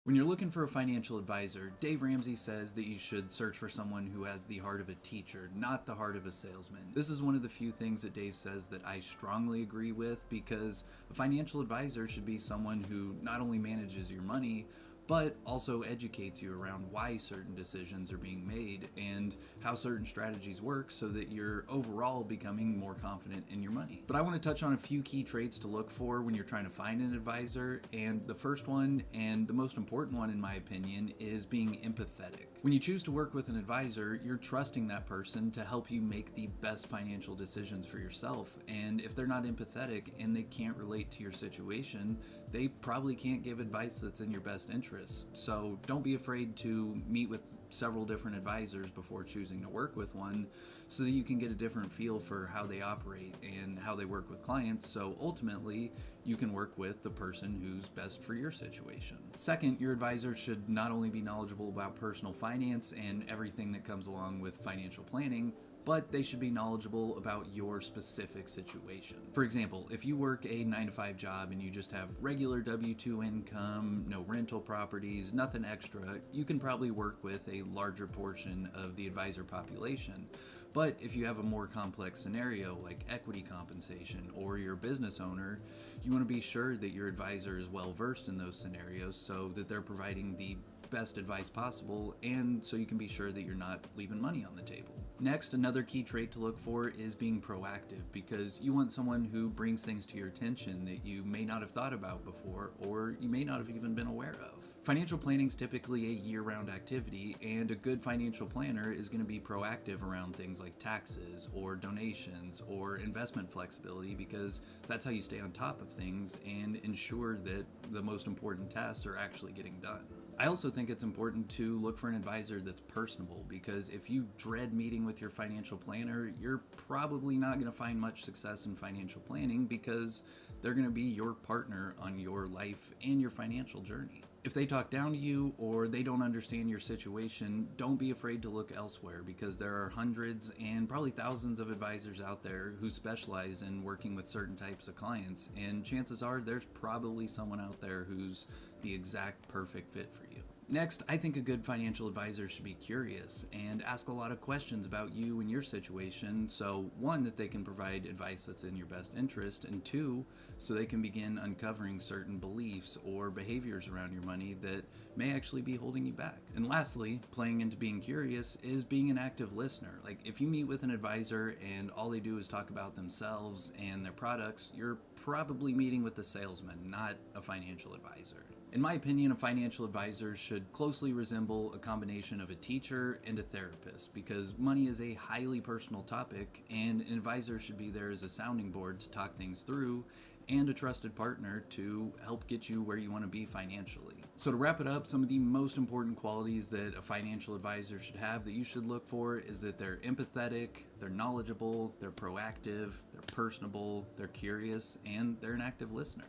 When you're looking for a financial advisor, Dave Ramsey says that you should search for someone who has the heart of a teacher, not the heart of a salesman. This is one of the few things that Dave says that I strongly agree with, because a financial advisor should be someone who not only manages your money, but also educates you around why certain decisions are being made and how certain strategies work so that you're overall becoming more confident in your money. But I want to touch on a few key traits to look for when you're trying to find an advisor, and the first one, and the most important one in my opinion, is being empathetic. When you choose to work with an advisor, you're trusting that person to help you make the best financial decisions for yourself, and if they're not empathetic and they can't relate to your situation, they probably can't give advice that's in your best interest. So don't be afraid to meet with several different advisors before choosing to work with one, so that you can get a different feel for how they operate and how they work with clients, so ultimately you can work with the person who's best for your situation. Second, your advisor should not only be knowledgeable about personal finance and everything that comes along with financial planning, but they should be knowledgeable about your specific situation. For example, if you work a 9-to-5 job and you just have regular W-2 income, no rental properties, nothing extra, you can probably work with a larger portion of the advisor population. But if you have a more complex scenario like equity compensation, or you're a business owner, you want to be sure that your advisor is well versed in those scenarios so that they're providing the best advice possible, and so you can be sure that you're not leaving money on the table. Next, another key trait to look for is being proactive, because you want someone who brings things to your attention that you may not have thought about before, or you may not have even been aware of. Financial planning is typically a year-round activity, and a good financial planner is going to be proactive around things like taxes or donations or investment flexibility, because that's how you stay on top of things and ensure that the most important tasks are actually getting done. I also think it's important to look for an advisor that's personable, because if you dread meeting with your financial planner, you're probably not going to find much success in financial planning, because they're going to be your partner on your life and your financial journey. If they talk down to you or they don't understand your situation, don't be afraid to look elsewhere, because there are hundreds and probably thousands of advisors out there who specialize in working with certain types of clients, and chances are there's probably someone out there who's the exact perfect fit for you. Next, I think a good financial advisor should be curious and ask a lot of questions about you and your situation, so one, that they can provide advice that's in your best interest, and two, so they can begin uncovering certain beliefs or behaviors around your money that may actually be holding you back. And lastly, playing into being curious is being an active listener. Like, if you meet with an advisor and all they do is talk about themselves and their products, you're probably meeting with a salesman, not a financial advisor. In my opinion, a financial advisor should closely resemble a combination of a teacher and a therapist, because money is a highly personal topic, and an advisor should be there as a sounding board to talk things through, and a trusted partner to help get you where you want to be financially. So to wrap it up, some of the most important qualities that a financial advisor should have that you should look for is that they're empathetic, they're knowledgeable, they're proactive, they're personable, they're curious, and they're an active listener.